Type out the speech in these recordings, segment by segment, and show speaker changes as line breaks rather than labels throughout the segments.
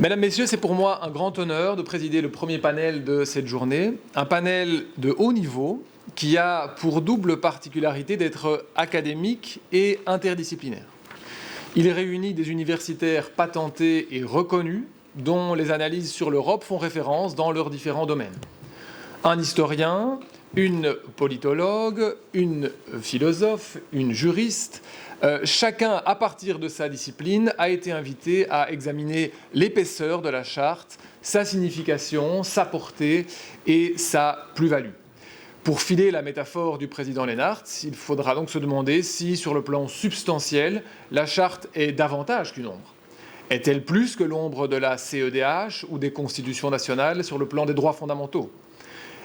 Mesdames, Messieurs, c'est pour moi un grand honneur de présider le premier panel de cette journée, un panel de haut niveau qui a pour double particularité d'être académique et interdisciplinaire. Il réunit des universitaires patentés et reconnus dont les analyses sur l'Europe font référence dans leurs différents domaines. Un historien, une politologue, une philosophe, une juriste, chacun, à partir de sa discipline, a été invité à examiner l'épaisseur de la charte, sa signification, sa portée et sa plus-value. Pour filer la métaphore du président Lennart, il faudra donc se demander si, sur le plan substantiel, la charte est davantage qu'une ombre. Est-elle plus que l'ombre de la CEDH ou des constitutions nationales sur le plan des droits fondamentaux ?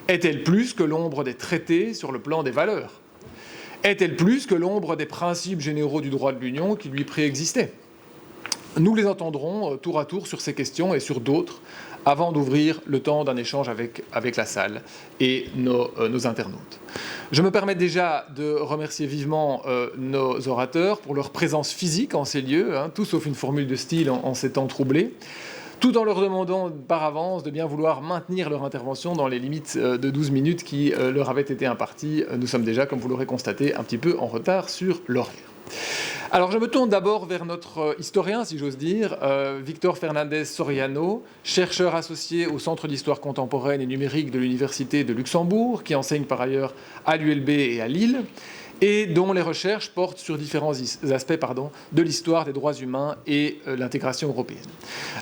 Est-elle plus que l'ombre des traités sur le plan des valeurs ? Est-elle plus que l'ombre des principes généraux du droit de l'Union qui lui préexistaient ? Nous les entendrons tour à tour sur ces questions et sur d'autres avant d'ouvrir le temps d'un échange avec la salle et nos internautes. Je me permets déjà de remercier vivement nos orateurs pour leur présence physique en ces lieux, tout sauf une formule de style en ces temps troublés, tout en leur demandant par avance de bien vouloir maintenir leur intervention dans les limites de 12 minutes qui leur avaient été imparties. Nous sommes déjà, comme vous l'aurez constaté, un petit peu en retard sur l'horaire. Alors je me tourne d'abord vers notre historien, si j'ose dire, Victor Fernandez Soriano, chercheur associé au Centre d'histoire contemporaine et numérique de l'Université de Luxembourg, qui enseigne par ailleurs à l'ULB et à Lille, et dont les recherches portent sur différents aspects de l'histoire des droits humains et l'intégration européenne.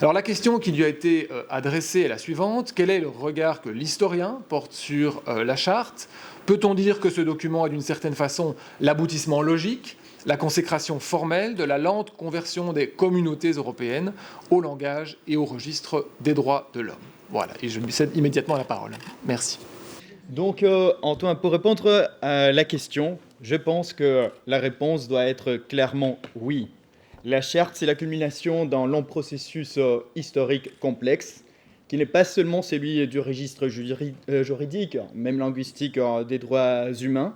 Alors la question qui lui a été adressée est la suivante. Quel est le regard que l'historien porte sur la charte ? Peut-on dire que ce document est d'une certaine façon l'aboutissement logique, la consécration formelle de la lente conversion des communautés européennes au langage et au registre des droits de l'homme ? Voilà, et je lui cède immédiatement la parole. Merci.
Donc, Antoine, pour répondre à la question, je pense que la réponse doit être clairement oui. La charte, c'est l'accumulation d'un long processus historique complexe, qui n'est pas seulement celui du registre juridique, même linguistique des droits humains,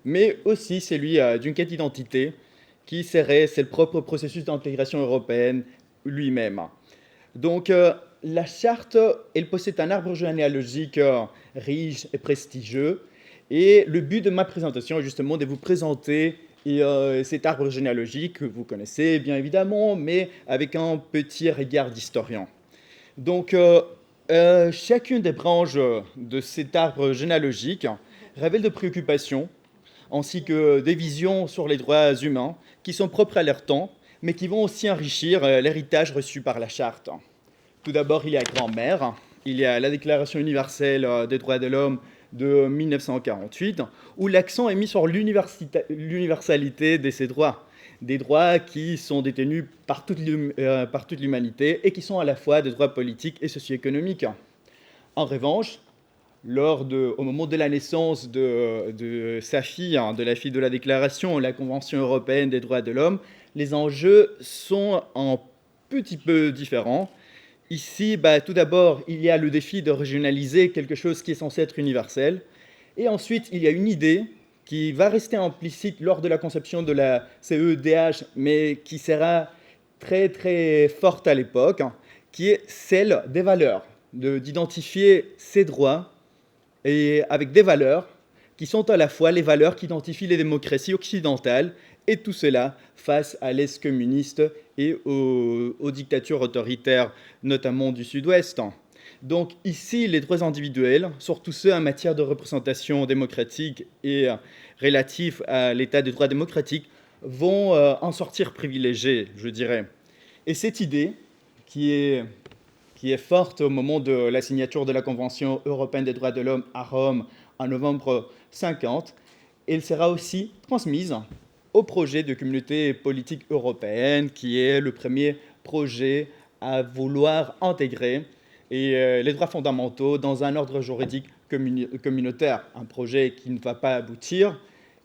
mais aussi celui d'une quête d'identité, qui serait c'est le propre processus d'intégration européenne lui-même. Donc, la charte, elle possède un arbre généalogique riche et prestigieux. Et le but de ma présentation est justement de vous présenter cet arbre généalogique que vous connaissez bien évidemment, mais avec un petit regard d'historien. Donc, chacune des branches de cet arbre généalogique révèle des préoccupations ainsi que des visions sur les droits humains qui sont propres à leur temps, mais qui vont aussi enrichir l'héritage reçu par la charte. Tout d'abord, il y a grand-mère, il y a la Déclaration universelle des droits de l'homme de 1948, où l'accent est mis sur l'universalité de ces droits, des droits qui sont détenus par toute l'humanité et qui sont à la fois des droits politiques et socio-économiques. En revanche, au moment de la naissance de sa fille, de la fille de la Déclaration, la Convention européenne des droits de l'homme, les enjeux sont un petit peu différents. Ici, tout d'abord, il y a le défi de régionaliser quelque chose qui est censé être universel. Et ensuite, il y a une idée qui va rester implicite lors de la conception de la CEDH, mais qui sera très, très forte à l'époque, qui est celle des valeurs, d'identifier ces droits et avec des valeurs qui sont à la fois les valeurs qui identifient les démocraties occidentales, et tout cela face à l'Est communiste et aux dictatures autoritaires, notamment du Sud-Ouest. Donc ici, les droits individuels, surtout ceux en matière de représentation démocratique et relatifs à l'état des droits démocratiques, vont en sortir privilégiés, je dirais. Et cette idée, qui est forte au moment de la signature de la Convention européenne des droits de l'homme à Rome en novembre 1950, elle sera aussi transmise au projet de communauté politique européenne, qui est le premier projet à vouloir intégrer les droits fondamentaux dans un ordre juridique communautaire. Un projet qui ne va pas aboutir,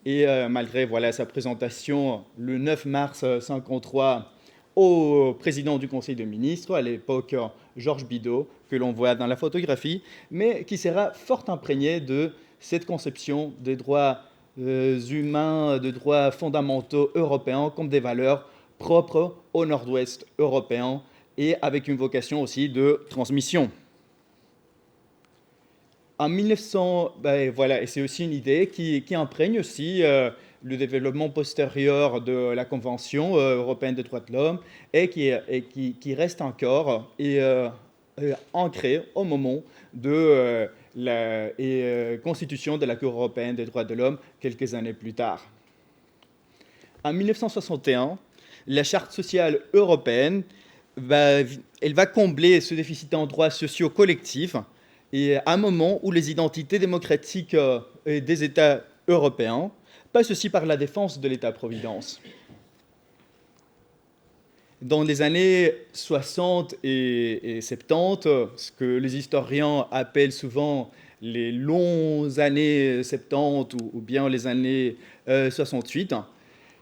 et malgré sa présentation le 9 mars 1953 au président du Conseil des ministres, à l'époque Georges Bidault, que l'on voit dans la photographie, mais qui sera fort imprégné de cette conception des droits humains, de droits fondamentaux européens comme des valeurs propres au nord-ouest européen, et avec une vocation aussi de transmission. En 1900, voilà, et c'est aussi une idée qui imprègne aussi le développement postérieur de la Convention européenne des droits de l'homme et qui reste encore ancrée au moment de la constitution de la Cour européenne des droits de l'homme quelques années plus tard. En 1961, la Charte sociale européenne elle va combler ce déficit en droits sociaux collectifs et à un moment où les identités démocratiques des États européens passent aussi par la défense de l'État-providence. Dans les années 60 et 70, ce que les historiens appellent souvent les longues années 70 ou bien les années 68,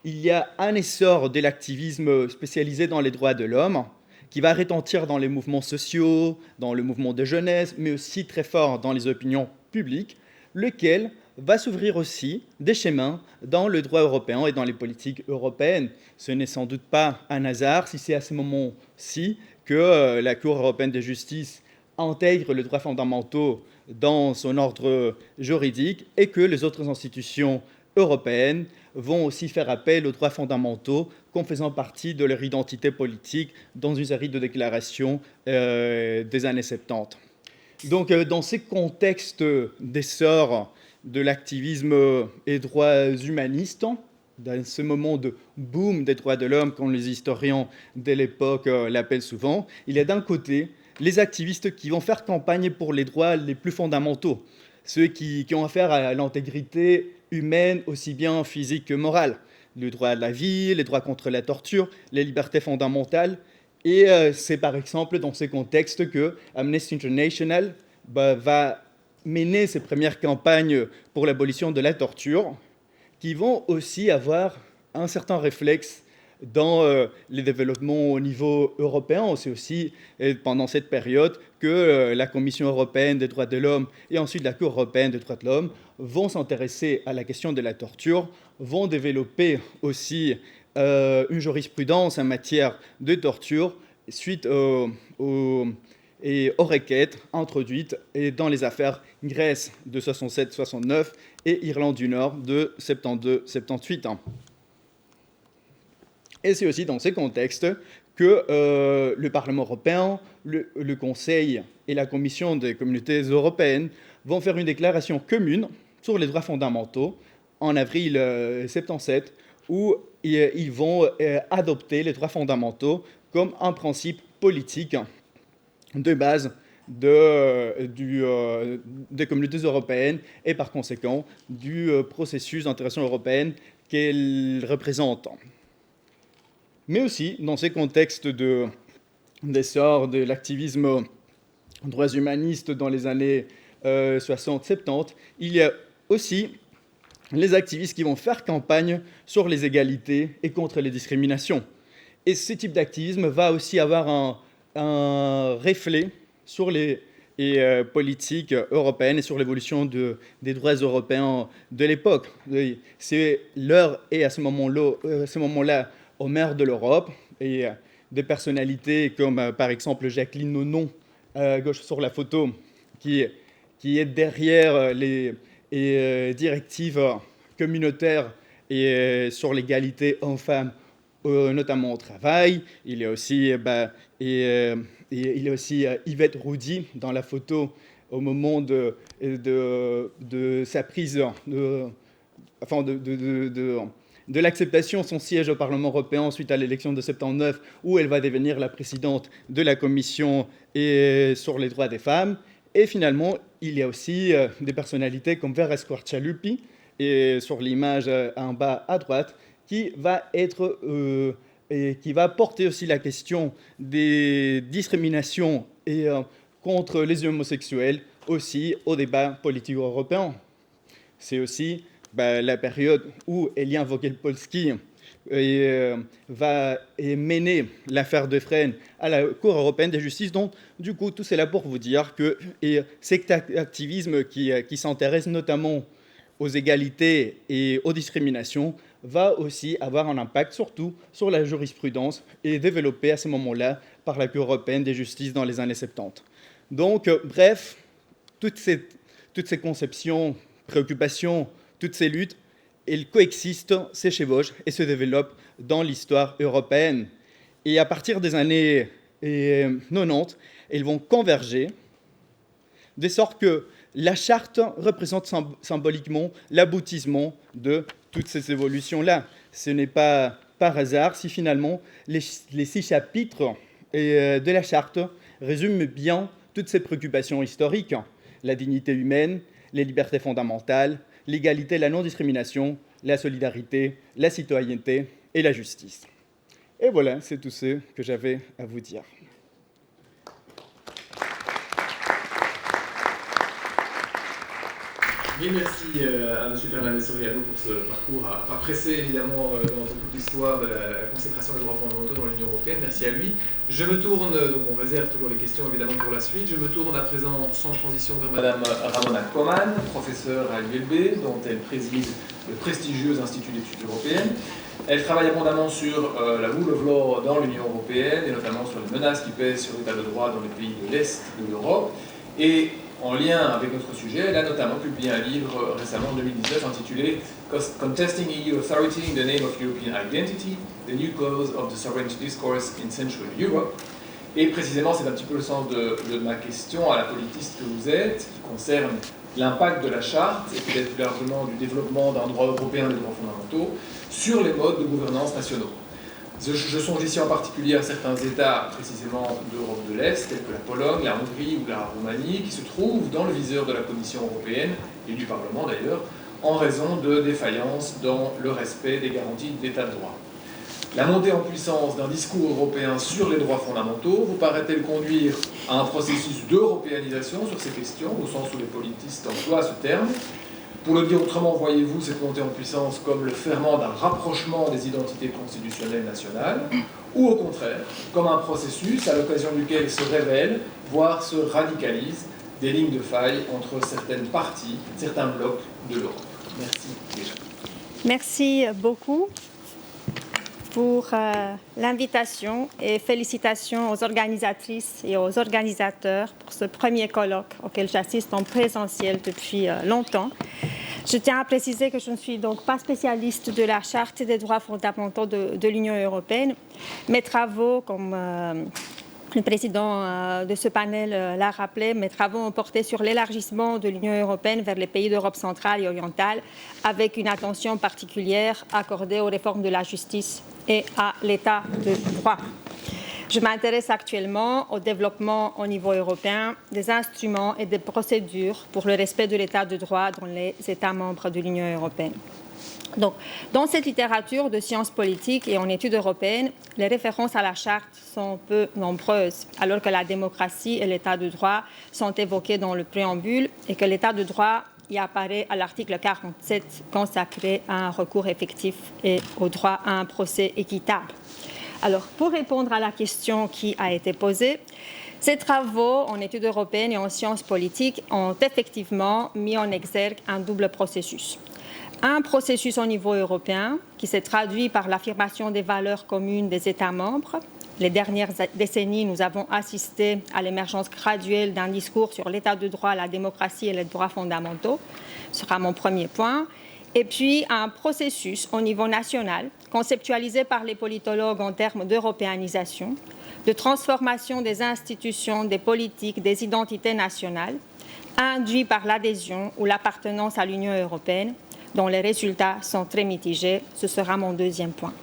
il y a un essor de l'activisme spécialisé dans les droits de l'homme qui va retentir dans les mouvements sociaux, dans le mouvement de jeunesse, mais aussi très fort dans les opinions publiques, lequel va s'ouvrir aussi des chemins dans le droit européen et dans les politiques européennes. Ce n'est sans doute pas un hasard si c'est à ce moment-ci que la Cour européenne de justice intègre les droits fondamentaux dans son ordre juridique et que les autres institutions européennes vont aussi faire appel aux droits fondamentaux comme faisant partie de leur identité politique dans une série de déclarations des années 70. Donc, dans ces contextes d'essor de l'activisme et droits humanistes, dans ce moment de boom des droits de l'homme, comme les historiens de l'époque l'appellent souvent, il y a d'un côté les activistes qui vont faire campagne pour les droits les plus fondamentaux, ceux qui ont affaire à l'intégrité humaine, aussi bien physique que morale, le droit à la vie, les droits contre la torture, les libertés fondamentales. Et c'est par exemple dans ces contextes que Amnesty International va mener ses premières campagnes pour l'abolition de la torture, qui vont aussi avoir un certain réflexe dans les développements au niveau européen. C'est aussi pendant cette période que la Commission européenne des droits de l'homme et ensuite la Cour européenne des droits de l'homme vont s'intéresser à la question de la torture, vont développer aussi une jurisprudence en matière de torture suite aux requêtes introduites dans les affaires Grèce de 67-69 et Irlande du Nord de 72-78. Et c'est aussi dans ces contextes que le Parlement européen, le Conseil et la Commission des communautés européennes vont faire une déclaration commune sur les droits fondamentaux en avril 77, où ils vont adopter les droits fondamentaux comme un principe politique de base des communautés européennes et par conséquent du processus d'intégration européenne qu'elles représentent. Mais aussi, dans ces contextes d'essor de l'activisme droits humanistes dans les années 60-70, il y a aussi les activistes qui vont faire campagne sur les égalités et contre les discriminations. Et ce type d'activisme va aussi avoir un reflet sur les politiques européennes et sur l'évolution des droits européens de l'époque. C'est l'heure et à ce moment-là au maire de l'Europe et des personnalités comme par exemple Jacqueline Nonon à gauche sur la photo qui est derrière les directives communautaires et sur l'égalité hommes-femmes, notamment au travail. Il y a aussi, Yvette Roudy dans la photo au moment de sa prise de l'acceptation de son siège au Parlement européen suite à l'élection de 79, où elle va devenir la présidente de la Commission sur les droits des femmes. Et finalement, il y a aussi des personnalités comme Vera Squarcialupi, et sur l'image en bas à droite, qui va porter aussi la question des discriminations contre les homosexuels aussi au débat politique européen. C'est aussi la période où Elian Vogelpolski va mener l'affaire de Fresnes à la Cour européenne de justice. Donc, du coup, tout cela pour vous dire que cet activisme qui s'intéresse notamment aux égalités et aux discriminations va aussi avoir un impact surtout sur la jurisprudence et développée à ce moment-là par la Cour européenne de justice dans les années 70. Donc, bref, toutes ces conceptions, préoccupations, toutes ces luttes, elles coexistent, s'échevauchent et se développent dans l'histoire européenne. Et à partir des années 90, elles vont converger, de sorte que la charte représente symboliquement l'aboutissement de toutes ces évolutions-là. Ce n'est pas par hasard si finalement les 6 chapitres de la charte résument bien toutes ces préoccupations historiques. La dignité humaine, les libertés fondamentales, l'égalité, la non-discrimination, la solidarité, la citoyenneté et la justice. Et voilà, c'est tout ce que j'avais à vous dire.
Oui, merci à M. Fernandez Soriano pour ce parcours à presser évidemment dans toute l'histoire de la consécration des droits fondamentaux dans l'Union européenne. Merci à lui. Je me tourne, donc on réserve toujours les questions évidemment pour la suite. Je me tourne à présent sans transition vers Mme Ramona Coman, professeure à l'ULB, dont elle préside le prestigieux Institut d'études européennes. Elle travaille abondamment sur la rule of law dans l'Union européenne et notamment sur les menaces qui pèsent sur l'état de droit dans les pays de l'Est de l'Europe. Et en lien avec notre sujet, elle a notamment publié un livre récemment en 2019 intitulé Contesting EU Authority in the Name of European Identity, the New Cause of the Sovereignty Discourse in Central Europe. Et précisément, c'est un petit peu le sens de ma question à la politiste que vous êtes, qui concerne l'impact de la charte et peut-être plus largement du développement d'un droit européen des droits fondamentaux sur les modes de gouvernance nationaux. Je songe ici en particulier à certains États, précisément d'Europe de l'Est, tels que la Pologne, la Hongrie ou la Roumanie, qui se trouvent dans le viseur de la Commission européenne, et du Parlement d'ailleurs, en raison de défaillances dans le respect des garanties d'état de droit. La montée en puissance d'un discours européen sur les droits fondamentaux vous paraît-elle conduire à un processus d'européanisation sur ces questions, au sens où les politistes emploient ce terme? Pour le dire autrement, voyez-vous cette montée en puissance comme le ferment d'un rapprochement des identités constitutionnelles nationales, ou au contraire, comme un processus à l'occasion duquel se révèlent, voire se radicalisent, des lignes de faille entre certaines parties, certains blocs de l'Europe? Merci déjà.
Merci beaucoup pour l'invitation et félicitations aux organisatrices et aux organisateurs pour ce premier colloque auquel j'assiste en présentiel depuis longtemps. Je tiens à préciser que je ne suis donc pas spécialiste de la Charte des droits fondamentaux de l'Union européenne. Mes travaux, comme le président de ce panel l'a rappelé, mes travaux ont porté sur l'élargissement de l'Union européenne vers les pays d'Europe centrale et orientale, avec une attention particulière accordée aux réformes de la justice et à l'état de droit. Je m'intéresse actuellement au développement au niveau européen des instruments et des procédures pour le respect de l'état de droit dans les États membres de l'Union européenne. Donc, dans cette littérature de sciences politiques et en études européennes, les références à la charte sont peu nombreuses, alors que la démocratie et l'état de droit sont évoqués dans le préambule et que l'état de droit y apparaît à l'article 47 consacré à un recours effectif et au droit à un procès équitable. Alors, pour répondre à la question qui a été posée, ces travaux en études européennes et en sciences politiques ont effectivement mis en exergue un double processus. Un processus au niveau européen qui s'est traduit par l'affirmation des valeurs communes des États membres. Les dernières décennies, nous avons assisté à l'émergence graduelle d'un discours sur l'état de droit, la démocratie et les droits fondamentaux. Ce sera mon premier point. Et puis un processus au niveau national, conceptualisé par les politologues en termes d'européanisation, de transformation des institutions, des politiques, des identités nationales, induit par l'adhésion ou l'appartenance à l'Union européenne, dont les résultats sont très mitigés. Ce sera mon deuxième point.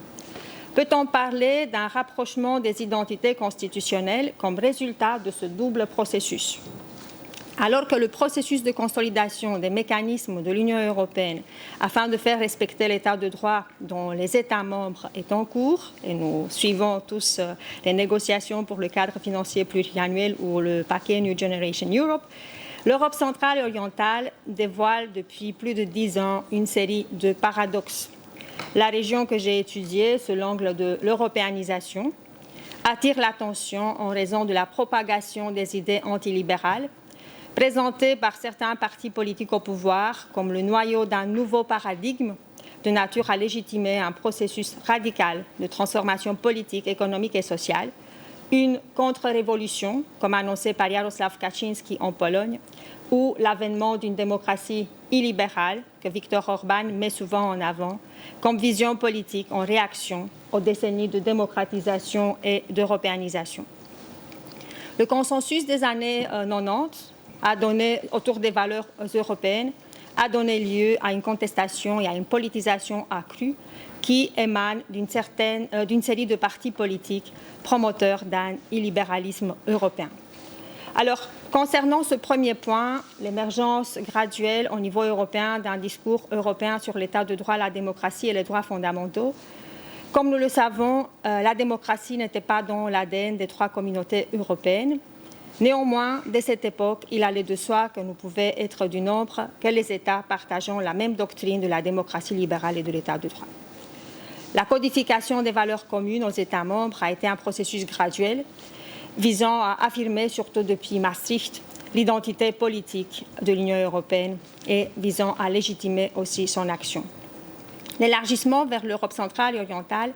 Peut-on parler d'un rapprochement des identités constitutionnelles comme résultat de ce double processus ? Alors que le processus de consolidation des mécanismes de l'Union européenne afin de faire respecter l'état de droit dont les États membres est en cours, et nous suivons tous les négociations pour le cadre financier pluriannuel ou le paquet New Generation Europe, l'Europe centrale et orientale dévoile depuis plus de 10 ans une série de paradoxes. La région que j'ai étudiée, sous l'angle de l'européanisation, attire l'attention en raison de la propagation des idées antilibérales, présentées par certains partis politiques au pouvoir comme le noyau d'un nouveau paradigme de nature à légitimer un processus radical de transformation politique, économique et sociale, une contre-révolution, comme annoncé par Jarosław Kaczynski en Pologne, ou l'avènement d'une démocratie illibérale que Viktor Orban met souvent en avant comme vision politique en réaction aux décennies de démocratisation et d'européanisation. Le consensus des années 90 a donné, autour des valeurs européennes a donné lieu à une contestation et à une politisation accrue qui émane d'une série de partis politiques promoteurs d'un illibéralisme européen. Alors, concernant ce premier point, l'émergence graduelle au niveau européen d'un discours européen sur l'état de droit, la démocratie et les droits fondamentaux, comme nous le savons, la démocratie n'était pas dans l'ADN des trois communautés européennes. Néanmoins, dès cette époque, il allait de soi que nous pouvions être du nombre que les États partageant la même doctrine de la démocratie libérale et de l'état de droit. La codification des valeurs communes aux États membres a été un processus graduel visant à affirmer, surtout depuis Maastricht, l'identité politique de l'Union européenne et visant à légitimer aussi son action. L'élargissement vers l'Europe centrale et orientale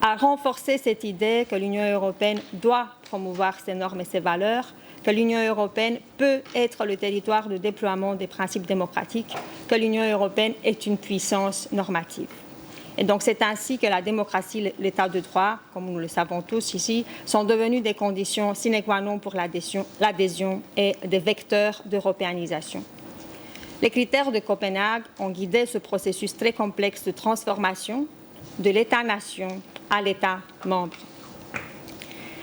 a renforcé cette idée que l'Union européenne doit promouvoir ses normes et ses valeurs, que l'Union européenne peut être le territoire de déploiement des principes démocratiques, que l'Union européenne est une puissance normative. Et donc c'est ainsi que la démocratie et l'état de droit, comme nous le savons tous ici, sont devenus des conditions sine qua non pour l'adhésion et des vecteurs d'européanisation. Les critères de Copenhague ont guidé ce processus très complexe de transformation de l'État-nation à l'État membre.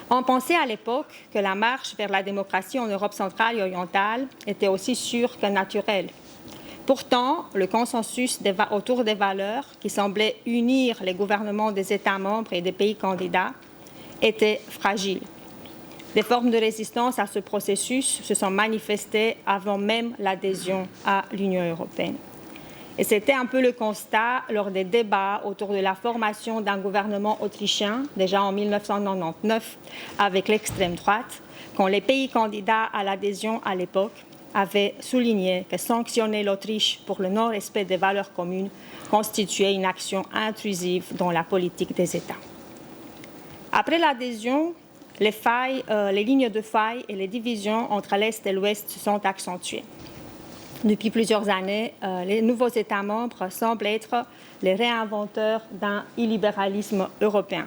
On pensait à l'époque que la marche vers la démocratie en Europe centrale et orientale était aussi sûre que naturelle. Pourtant, le consensus autour des valeurs qui semblait unir les gouvernements des États membres et des pays candidats était fragile. Des formes de résistance à ce processus se sont manifestées avant même l'adhésion à l'Union européenne. Et c'était un peu le constat lors des débats autour de la formation d'un gouvernement autrichien, déjà en 1999, avec l'extrême droite, quand les pays candidats à l'adhésion à l'époque avaient souligné que sanctionner l'Autriche pour le non-respect des valeurs communes constituait une action intrusive dans la politique des États. Après l'adhésion, les lignes de faille et les divisions entre l'Est et l'Ouest se sont accentuées. Depuis plusieurs années, les nouveaux États membres semblent être les réinventeurs d'un illibéralisme européen.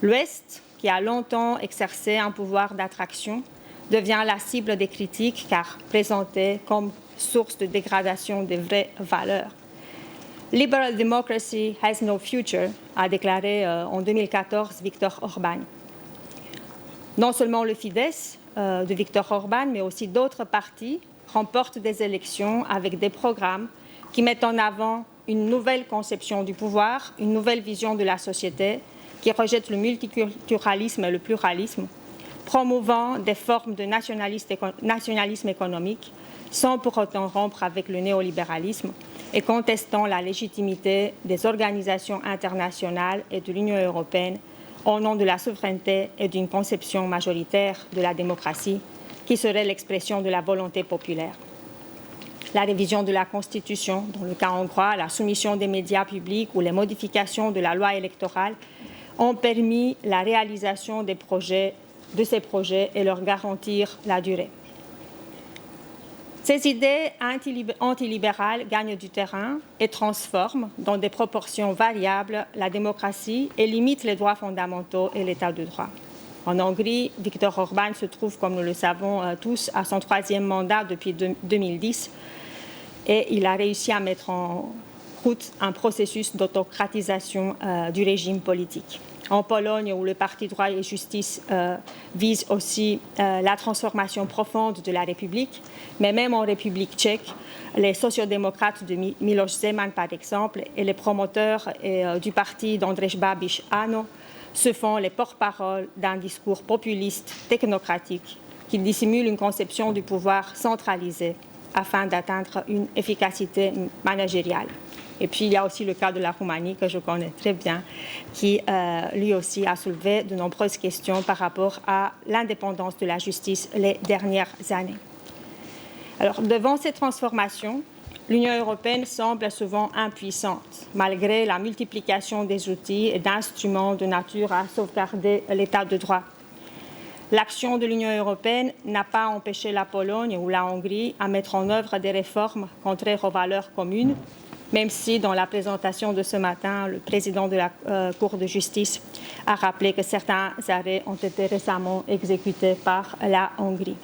L'Ouest, qui a longtemps exercé un pouvoir d'attraction, devient la cible des critiques car présenté comme source de dégradation des vraies valeurs. Liberal democracy has no future, a déclaré en 2014 Viktor Orban. Non seulement le Fidesz de Viktor Orban, mais aussi d'autres partis remportent des élections avec des programmes qui mettent en avant une nouvelle conception du pouvoir, une nouvelle vision de la société, qui rejette le multiculturalisme et le pluralisme, promouvant des formes de nationalisme économique, sans pour autant rompre avec le néolibéralisme et contestant la légitimité des organisations internationales et de l'Union européenne au nom de la souveraineté et d'une conception majoritaire de la démocratie qui serait l'expression de la volonté populaire. La révision de la Constitution, dans le cas hongrois, la soumission des médias publics ou les modifications de la loi électorale ont permis la réalisation de ces projets et leur garantir la durée. Ces idées antilibérales gagnent du terrain et transforment, dans des proportions variables, la démocratie et limitent les droits fondamentaux et l'état de droit. En Hongrie, Viktor Orban se trouve, comme nous le savons tous, à son 3e mandat depuis 2010 et il a réussi à mettre en route un processus d'autocratisation du régime politique. En Pologne, où le Parti droit et justice vise aussi la transformation profonde de la République, mais même en République tchèque, les sociodémocrates de Miloš Zeman, par exemple, et les promoteurs du parti d'Andrzej Babiš ANO se font les porte-parole d'un discours populiste technocratique qui dissimule une conception du pouvoir centralisé afin d'atteindre une efficacité managériale. Et puis, il y a aussi le cas de la Roumanie, que je connais très bien, qui, lui aussi, a soulevé de nombreuses questions par rapport à l'indépendance de la justice les dernières années. Alors, devant ces transformations, l'Union européenne semble souvent impuissante, malgré la multiplication des outils et d'instruments de nature à sauvegarder l'état de droit. L'action de l'Union européenne n'a pas empêché la Pologne ou la Hongrie à mettre en œuvre des réformes contraires aux valeurs communes, même si dans la présentation de ce matin, le président de la Cour de justice a rappelé que certains arrêts ont été récemment exécutés par la Hongrie.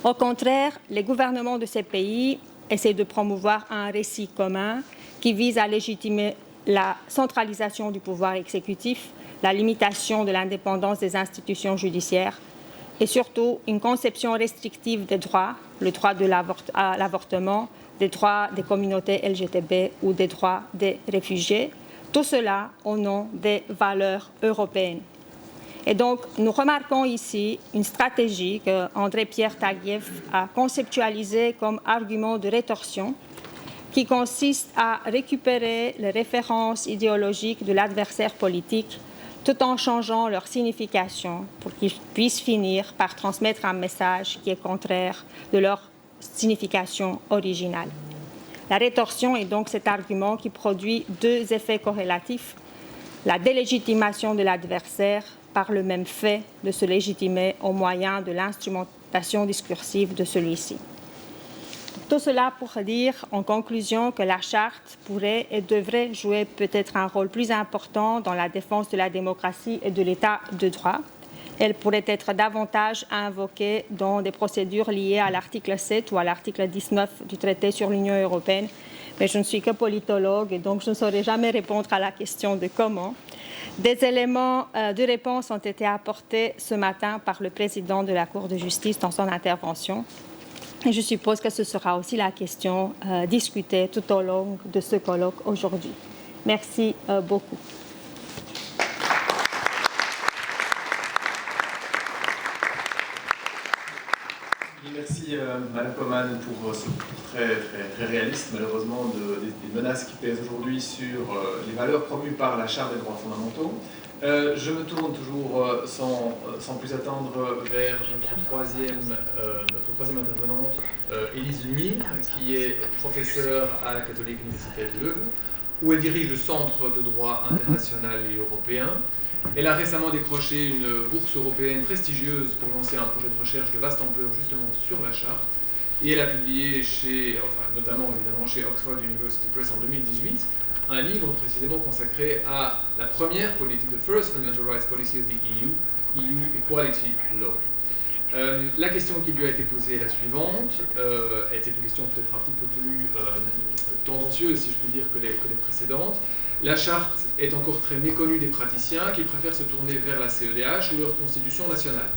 Au contraire, les gouvernements de ces pays essaient de promouvoir un récit commun qui vise à légitimer la centralisation du pouvoir exécutif, la limitation de l'indépendance des institutions judiciaires et surtout une conception restrictive des droits, le droit à l'avortement, des droits des communautés LGTB ou des droits des réfugiés, tout cela au nom des valeurs européennes. Et donc, nous remarquons ici une stratégie que André-Pierre Taguieff a conceptualisée comme argument de rétorsion qui consiste à récupérer les références idéologiques de l'adversaire politique tout en changeant leur signification pour qu'ils puissent finir par transmettre un message qui est contraire de leur signification originale. La rétorsion est donc cet argument qui produit deux effets corrélatifs, la délégitimation de l'adversaire par le même fait de se légitimer au moyen de l'instrumentation discursive de celui-ci. Tout cela pour dire en conclusion que la Charte pourrait et devrait jouer peut-être un rôle plus important dans la défense de la démocratie et de l'État de droit. Elle pourrait être davantage invoquée dans des procédures liées à l'article 7 ou à l'article 19 du traité sur l'Union européenne. Mais je ne suis que politologue et donc je ne saurais jamais répondre à la question de comment. Des éléments de réponse ont été apportés ce matin par le président de la Cour de justice dans son intervention. Et je suppose que ce sera aussi la question discutée tout au long de ce colloque aujourd'hui. Merci beaucoup.
Merci Mme Coman pour ce portrait très réaliste, malheureusement, des menaces qui pèsent aujourd'hui sur les valeurs promues par la Charte des droits fondamentaux. Je me tourne toujours sans plus attendre vers notre troisième intervenante, Élise Lumire, qui est professeure à la Catholic Université de Leuven, où elle dirige le Centre de droit international et européen. Elle a récemment décroché une bourse européenne prestigieuse pour lancer un projet de recherche de vaste ampleur justement sur la Charte. Et elle a publié notamment évidemment chez Oxford University Press en 2018, un livre précisément consacré à la première politique, the first fundamental rights policy of the EU Equality Law. La question qui lui a été posée est la suivante, et c'est une question peut-être un petit peu plus tendancieuse, si je puis dire, que les précédentes. La Charte est encore très méconnue des praticiens qui préfèrent se tourner vers la CEDH ou leur constitution nationale.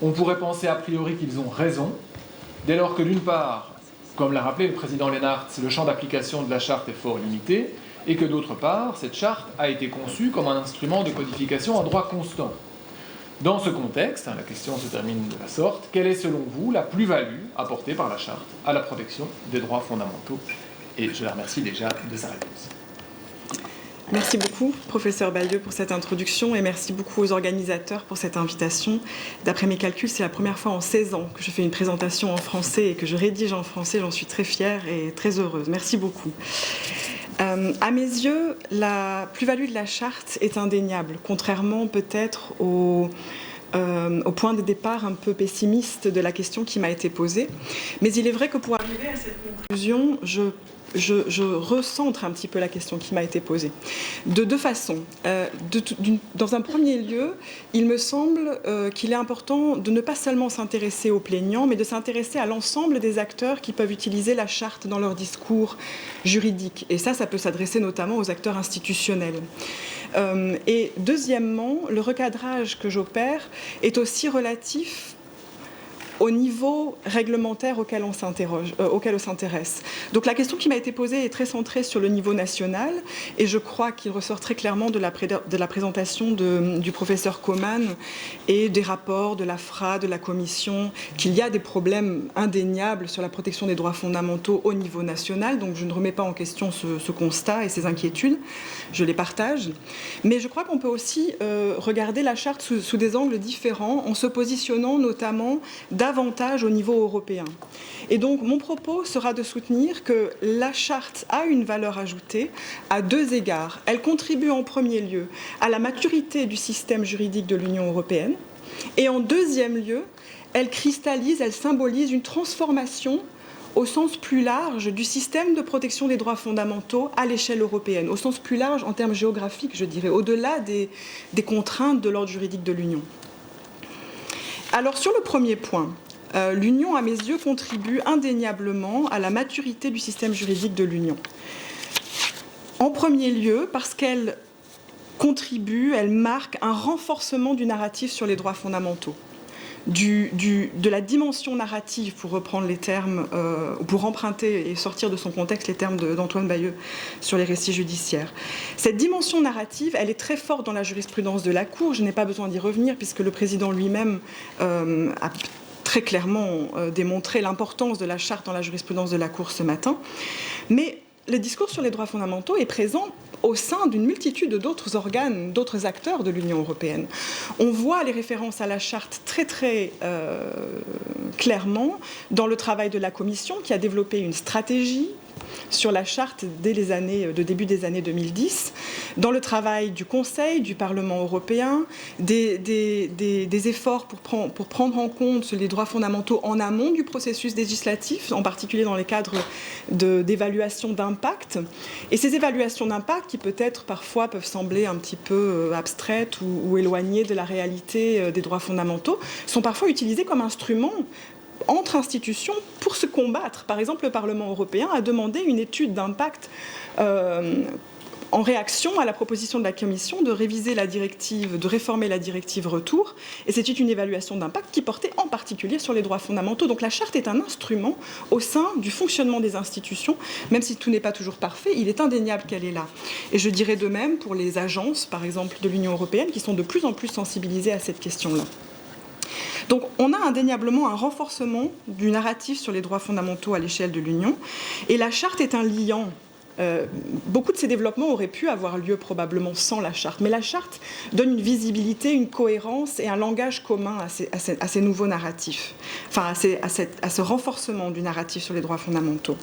On pourrait penser a priori qu'ils ont raison, dès lors que d'une part, comme l'a rappelé le président Lennart, le champ d'application de la Charte est fort limité, et que d'autre part, cette Charte a été conçue comme un instrument de codification en droit constant. Dans ce contexte, la question se termine de la sorte, quelle est selon vous la plus-value apportée par la Charte à la protection des droits fondamentaux? Et je la remercie déjà de sa réponse.
Merci beaucoup, professeur Baldeux, pour cette introduction et merci beaucoup aux organisateurs pour cette invitation. D'après mes calculs, c'est la première fois en 16 ans que je fais une présentation en français et que je rédige en français. J'en suis très fière et très heureuse. Merci beaucoup. À mes yeux, la plus-value de la Charte est indéniable, contrairement peut-être au point de départ un peu pessimiste de la question qui m'a été posée. Mais il est vrai que pour arriver à cette conclusion, je recentre un petit peu la question qui m'a été posée. De deux façons. Dans un premier lieu, il me semble qu'il est important de ne pas seulement s'intéresser aux plaignants, mais de s'intéresser à l'ensemble des acteurs qui peuvent utiliser la Charte dans leur discours juridique. Et ça peut s'adresser notamment aux acteurs institutionnels. Et deuxièmement, le recadrage que j'opère est aussi relatif au niveau réglementaire auquel on s'intéresse. Donc la question qui m'a été posée est très centrée sur le niveau national et je crois qu'il ressort très clairement de la présentation du professeur Coman et des rapports de la FRA, de la Commission, qu'il y a des problèmes indéniables sur la protection des droits fondamentaux au niveau national. Donc je ne remets pas en question ce constat et ces inquiétudes, je les partage. Mais je crois qu'on peut aussi regarder la Charte sous des angles différents en se positionnant notamment davantage au niveau européen. Et donc mon propos sera de soutenir que la charte a une valeur ajoutée à deux égards. Elle contribue en premier lieu à la maturité du système juridique de l'Union européenne et en deuxième lieu, elle cristallise, elle symbolise une transformation au sens plus large du système de protection des droits fondamentaux à l'échelle européenne, au sens plus large en termes géographiques, je dirais, au-delà des contraintes de l'ordre juridique de l'Union. Alors sur le premier point, l'Union, à mes yeux, contribue indéniablement à la maturité du système juridique de l'Union. En premier lieu, parce qu'elle contribue, elle marque un renforcement du narratif sur les droits fondamentaux. De la dimension narrative, pour reprendre les termes, pour emprunter et sortir de son contexte les termes d'Antoine Bayeux sur les récits judiciaires. Cette dimension narrative, elle est très forte dans la jurisprudence de la Cour. Je n'ai pas besoin d'y revenir puisque le président lui-même a très clairement démontré l'importance de la charte dans la jurisprudence de la Cour ce matin. Mais le discours sur les droits fondamentaux est présent au sein d'une multitude d'autres organes, d'autres acteurs de l'Union européenne. On voit les références à la charte très clairement dans le travail de la Commission qui a développé une stratégie sur la charte dès début des années 2010, dans le travail du Conseil, du Parlement européen, des efforts pour prendre en compte les droits fondamentaux en amont du processus législatif, en particulier dans les cadres d'évaluation d'impact. Et ces évaluations d'impact, qui peut-être parfois peuvent sembler un petit peu abstraites ou éloignées de la réalité des droits fondamentaux, sont parfois utilisées comme instrument entre institutions pour se combattre. Par exemple, le Parlement européen a demandé une étude d'impact en réaction à la proposition de la Commission de réviser la directive, de réformer la directive Retour. Et c'était une évaluation d'impact qui portait en particulier sur les droits fondamentaux. Donc la charte est un instrument au sein du fonctionnement des institutions. Même si tout n'est pas toujours parfait, il est indéniable qu'elle est là. Et je dirais de même pour les agences, par exemple, de l'Union européenne, qui sont de plus en plus sensibilisées à cette question-là. Donc on a indéniablement un renforcement du narratif sur les droits fondamentaux à l'échelle de l'Union. Et la charte est un liant. Beaucoup de ces développements auraient pu avoir lieu probablement sans la charte. Mais la charte donne une visibilité, une cohérence et un langage commun à ces nouveaux narratifs. Enfin, à ce renforcement du narratif sur les droits fondamentaux.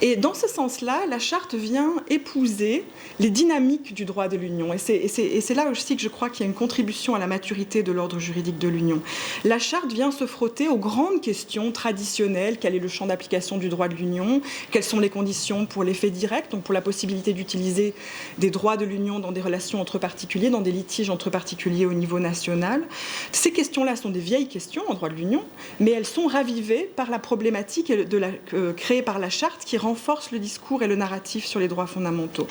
Et dans ce sens-là, la charte vient épouser les dynamiques du droit de l'Union. Et c'est là aussi que je crois qu'il y a une contribution à la maturité de l'ordre juridique de l'Union. La charte vient se frotter aux grandes questions traditionnelles. Quel est le champ d'application du droit de l'Union? Quelles sont les conditions pour l'effet direct, donc pour la possibilité d'utiliser des droits de l'Union dans des relations entre particuliers, dans des litiges entre particuliers au niveau national? Ces questions-là sont des vieilles questions en droit de l'Union, mais elles sont ravivées par la problématique créée par la charte qui renforce le discours et le narratif sur les droits fondamentaux.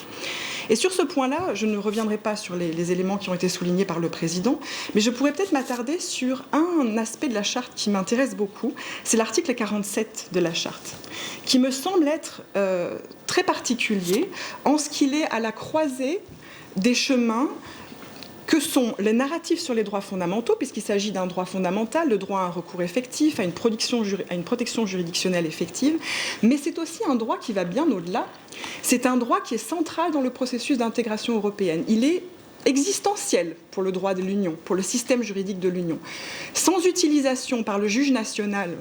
Et sur ce point-là, je ne reviendrai pas sur les éléments qui ont été soulignés par le président, mais je pourrais peut-être m'attarder sur un aspect de la charte qui m'intéresse beaucoup, c'est l'article 47 de la charte, qui me semble être très particulier en ce qu'il est à la croisée des chemins que sont les narratifs sur les droits fondamentaux, puisqu'il s'agit d'un droit fondamental, le droit à un recours effectif, à une protection juridictionnelle effective, mais c'est aussi un droit qui va bien au-delà. C'est un droit qui est central dans le processus d'intégration européenne. Il est existentiel pour le droit de l'Union, pour le système juridique de l'Union. Sans utilisation par le juge national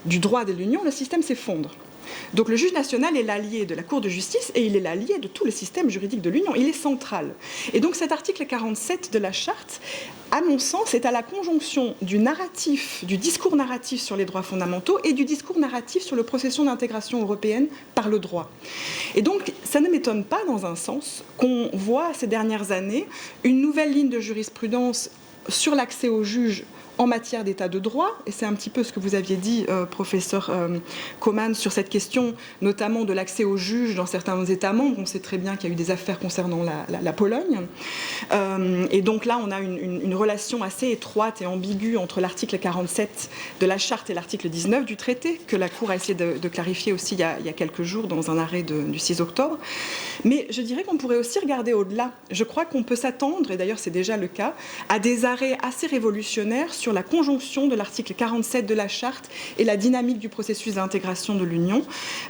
du droit de l'Union, le système s'effondre. Donc le juge national est l'allié de la Cour de justice et il est l'allié de tout le système juridique de l'Union. Il est central. Et donc cet article 47 de la charte, à mon sens, est à la conjonction du narratif, du discours narratif sur les droits fondamentaux et du discours narratif sur le processus d'intégration européenne par le droit. Et donc ça ne m'étonne pas, dans un sens, qu'on voit ces dernières années une nouvelle ligne de jurisprudence sur l'accès aux juges en matière d'état de droit, et c'est un petit peu ce que vous aviez dit, professeur Coman, sur cette question notamment de l'accès aux juges dans certains États membres. On sait très bien qu'il y a eu des affaires concernant la Pologne. Et donc là, on a une relation assez étroite et ambiguë entre l'article 47 de la Charte et l'article 19 du traité, que la Cour a essayé de clarifier aussi il y a quelques jours dans un arrêt du 6 octobre. Mais je dirais qu'on pourrait aussi regarder au-delà. Je crois qu'on peut s'attendre, et d'ailleurs c'est déjà le cas, à des arrêts assez révolutionnaires sur sur la conjonction de l'article 47 de la Charte et la dynamique du processus d'intégration de l'Union.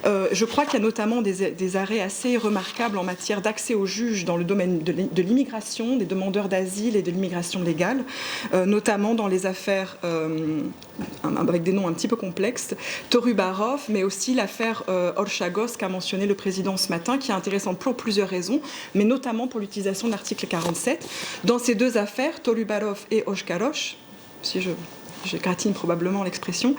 Je crois qu'il y a notamment des arrêts assez remarquables en matière d'accès aux juges dans le domaine de l'immigration, des demandeurs d'asile et de l'immigration légale, notamment dans les affaires avec des noms un petit peu complexes, Torubarov, mais aussi l'affaire Orchagos qu'a mentionné le président ce matin, qui est intéressante pour plusieurs raisons, mais notamment pour l'utilisation de l'article 47. Dans ces deux affaires, Torubarov et Oshkarosh, si je gratine probablement l'expression,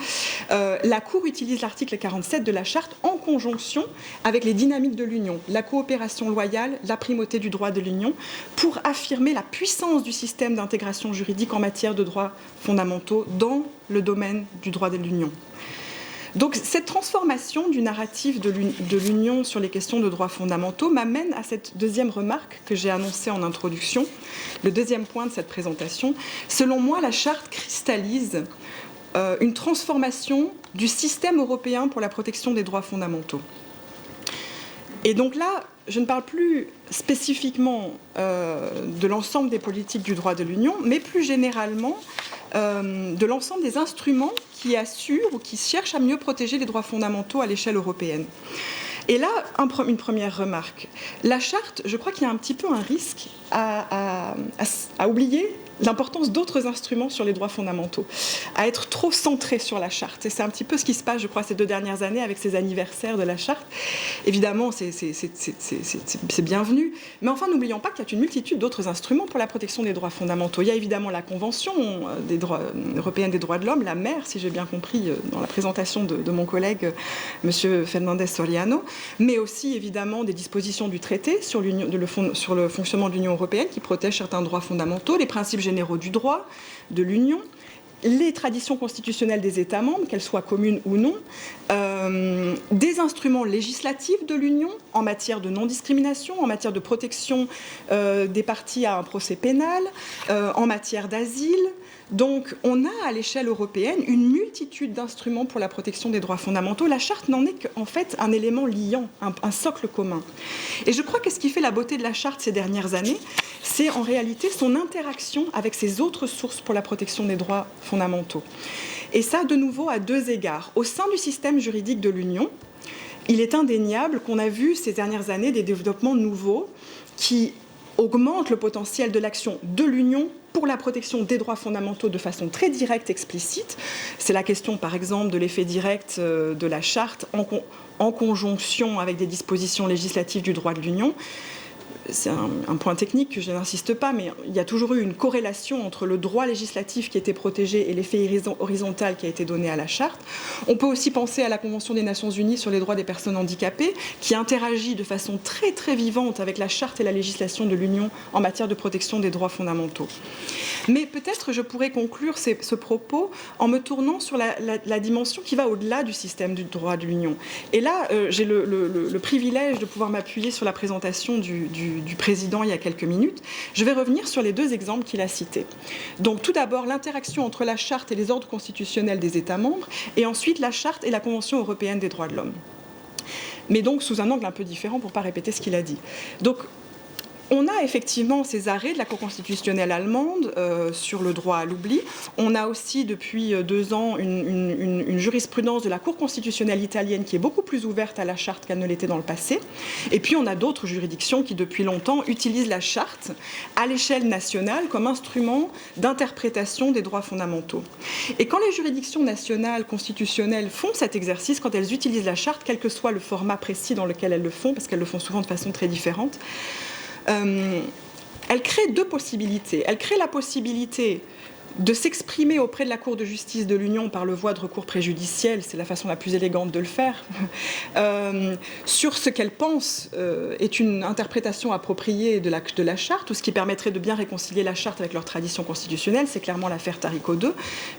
la Cour utilise l'article 47 de la Charte en conjonction avec les dynamiques de l'Union, la coopération loyale, la primauté du droit de l'Union, pour affirmer la puissance du système d'intégration juridique en matière de droits fondamentaux dans le domaine du droit de l'Union. Donc cette transformation du narratif de l'Union sur les questions de droits fondamentaux m'amène à cette deuxième remarque que j'ai annoncée en introduction, le deuxième point de cette présentation. Selon moi, la Charte cristallise une transformation du système européen pour la protection des droits fondamentaux. Et donc là, je ne parle plus spécifiquement de l'ensemble des politiques du droit de l'Union, mais plus généralement de l'ensemble des instruments qui assurent ou qui cherchent à mieux protéger les droits fondamentaux à l'échelle européenne. Et là, une première remarque. La Charte, je crois qu'il y a un petit peu un risque à oublier l'importance d'autres instruments sur les droits fondamentaux, à être trop centré sur la Charte. Et c'est un petit peu ce qui se passe, je crois, ces 2 dernières années avec ces anniversaires de la Charte. Évidemment, c'est bienvenu. Mais enfin, n'oublions pas qu'il y a une multitude d'autres instruments pour la protection des droits fondamentaux. Il y a évidemment la Convention européenne des droits de l'homme, la MER, si j'ai bien compris, dans la présentation de mon collègue, M. Fernandez Soriano, mais aussi, évidemment, des dispositions du traité sur le fonctionnement de l'Union européenne qui protègent certains droits fondamentaux, les principes généraux du droit de l'Union, les traditions constitutionnelles des États membres, qu'elles soient communes ou non, des instruments législatifs de l'Union en matière de non-discrimination, en matière de protection des parties à un procès pénal, en matière d'asile. Donc, on a à l'échelle européenne une multitude d'instruments pour la protection des droits fondamentaux. La Charte n'en est qu'en fait un élément liant, un socle commun. Et je crois que ce qui fait la beauté de la Charte ces dernières années, c'est en réalité son interaction avec ces autres sources pour la protection des droits fondamentaux. Et ça, de nouveau, à 2 égards. Au sein du système juridique de l'Union, il est indéniable qu'on a vu ces dernières années des développements nouveaux qui augmentent le potentiel de l'action de l'Union pour la protection des droits fondamentaux de façon très directe, explicite. C'est la question, par exemple, de l'effet direct de la Charte en conjonction avec des dispositions législatives du droit de l'Union. C'est un point technique que je n'insiste pas, mais il y a toujours eu une corrélation entre le droit législatif qui était protégé et l'effet horizontal qui a été donné à la Charte. On peut aussi penser à la Convention des Nations Unies sur les droits des personnes handicapées, qui interagit de façon très très vivante avec la Charte et la législation de l'Union en matière de protection des droits fondamentaux. Mais peut-être je pourrais conclure ce propos en me tournant sur la dimension qui va au-delà du système du droit de l'Union. Et là, j'ai le privilège de pouvoir m'appuyer sur la présentation du président il y a quelques minutes. Je vais revenir sur les 2 exemples qu'il a cités. Donc tout d'abord, l'interaction entre la Charte et les ordres constitutionnels des États membres, et ensuite la Charte et la Convention européenne des droits de l'homme. Mais donc sous un angle un peu différent pour ne pas répéter ce qu'il a dit. Donc, on a effectivement ces arrêts de la Cour constitutionnelle allemande sur le droit à l'oubli. On a aussi depuis 2 ans une jurisprudence de la Cour constitutionnelle italienne qui est beaucoup plus ouverte à la Charte qu'elle ne l'était dans le passé. Et puis on a d'autres juridictions qui depuis longtemps utilisent la Charte à l'échelle nationale comme instrument d'interprétation des droits fondamentaux. Et quand les juridictions nationales constitutionnelles font cet exercice, quand elles utilisent la Charte, quel que soit le format précis dans lequel elles le font, parce qu'elles le font souvent de façon très différente, elle crée 2 possibilités. Elle crée la possibilité de s'exprimer auprès de la Cour de justice de l'Union par le voie de recours préjudiciel, c'est la façon la plus élégante de le faire, sur ce qu'elle pense est une interprétation appropriée de la Charte, ou ce qui permettrait de bien réconcilier la Charte avec leur tradition constitutionnelle. C'est clairement l'affaire Tarico II,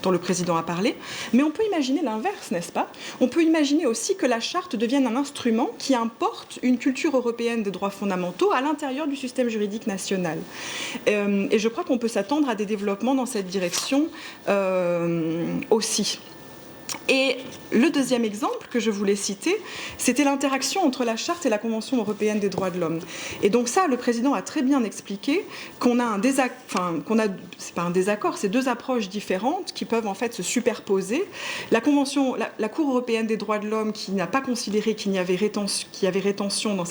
dont le président a parlé. Mais on peut imaginer l'inverse, n'est-ce pas? On peut imaginer aussi que la Charte devienne un instrument qui importe une culture européenne des droits fondamentaux à l'intérieur du système juridique national. Et je crois qu'on peut s'attendre à des développements dans cette direction aussi. Et le deuxième exemple que je voulais citer, c'était l'interaction entre la Charte et la Convention européenne des droits de l'homme. Et donc ça, le président a très bien expliqué qu'on a c'est pas un désaccord, c'est deux approches différentes qui peuvent en fait se superposer. La Convention, la Cour européenne des droits de l'homme qui n'a pas considéré qu'il y avait rétention dans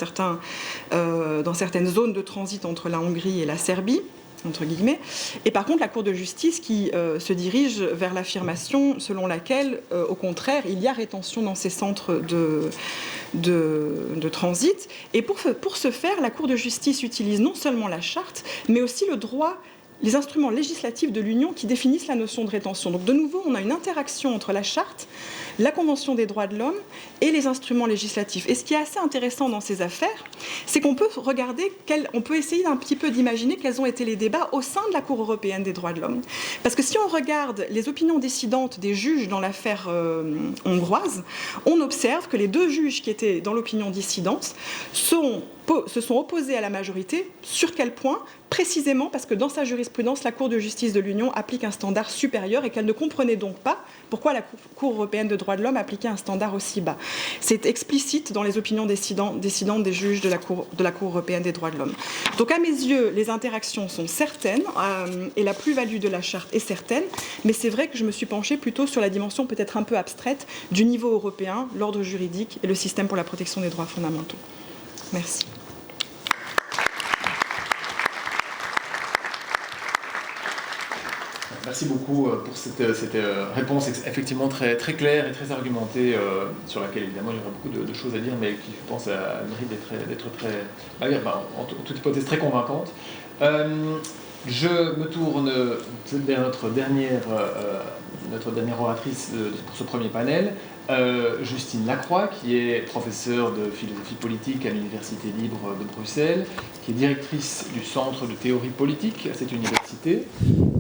certaines zones de transit entre la Hongrie et la Serbie, entre guillemets, et par contre la Cour de justice qui se dirige vers l'affirmation selon laquelle, au contraire, il y a rétention dans ces centres de transit. Et pour ce faire, la Cour de justice utilise non seulement la charte, mais aussi le droit, les instruments législatifs de l'Union qui définissent la notion de rétention. Donc de nouveau, on a une interaction entre la charte, la Convention des droits de l'homme et les instruments législatifs. Et ce qui est assez intéressant dans ces affaires, c'est qu'on peut regarder, on peut essayer d'un petit peu d'imaginer quels ont été les débats au sein de la Cour européenne des droits de l'homme. Parce que si on regarde les opinions dissidentes des juges dans l'affaire hongroise, on observe que les deux juges qui étaient dans l'opinion dissidente se sont opposés à la majorité. Sur quel point? Précisément parce que dans sa jurisprudence, la Cour de justice de l'Union applique un standard supérieur et qu'elle ne comprenait donc pas pourquoi la Cour européenne des droits de l'homme appliquait un standard aussi bas. C'est explicite dans les opinions dissidentes des juges de la Cour européenne des droits de l'homme. Donc à mes yeux, les interactions sont certaines et la plus-value de la charte est certaine, mais c'est vrai que je me suis penchée plutôt sur la dimension peut-être un peu abstraite du niveau européen, l'ordre juridique et le système pour la protection des droits fondamentaux. Merci.
Merci beaucoup pour cette réponse effectivement très, très claire et très argumentée, sur laquelle évidemment il y aura beaucoup de choses à dire, mais qui, je pense, a le mérite d'être très, en toute hypothèse, très convaincante. Je me tourne vers notre dernière oratrice pour ce premier panel, Justine Lacroix, qui est professeure de philosophie politique à l'Université libre de Bruxelles, qui est directrice du Centre de théorie politique à cette université,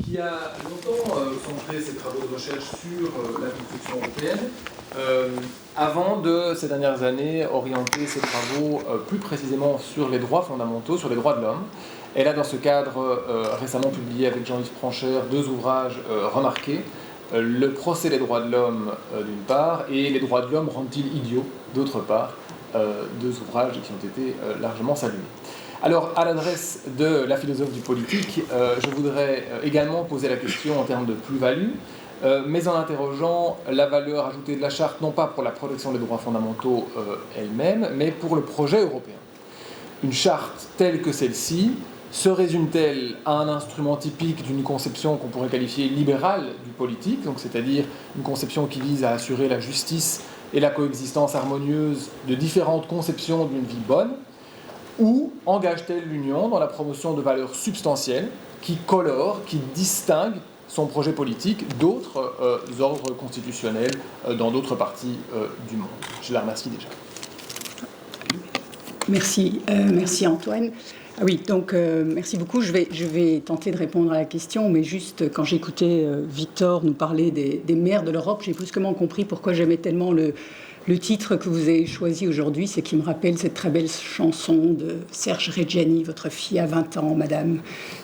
qui a longtemps centré ses travaux de recherche sur la construction européenne, avant de, ces dernières années, orienter ses travaux plus précisément sur les droits fondamentaux, sur les droits de l'homme. Elle a dans ce cadre récemment publié avec Jean-Yves Prancher deux ouvrages remarqués, Le procès des droits de l'homme d'une part et Les droits de l'homme rendent-ils idiots d'autre part, deux ouvrages qui ont été largement salués. Alors, à l'adresse de la philosophe du politique, je voudrais également poser la question en termes de plus-value, mais en interrogeant la valeur ajoutée de la charte, non pas pour la protection des droits fondamentaux elle-même, mais pour le projet européen. Une charte telle que celle-ci se résume-t-elle à un instrument typique d'une conception qu'on pourrait qualifier libérale du politique, donc c'est-à-dire une conception qui vise à assurer la justice et la coexistence harmonieuse de différentes conceptions d'une vie bonne, ou engage-t-elle l'Union dans la promotion de valeurs substantielles qui colorent, qui distinguent son projet politique d'autres ordres constitutionnels dans d'autres parties du monde? Je la remercie déjà.
Merci Antoine. Ah oui, donc merci beaucoup. Je vais tenter de répondre à la question, mais juste quand j'écoutais Victor nous parler des mers de l'Europe, j'ai brusquement compris pourquoi j'aimais tellement le titre que vous avez choisi aujourd'hui, c'est qu'il me rappelle cette très belle chanson de Serge Reggiani, Votre fille a 20 ans, madame,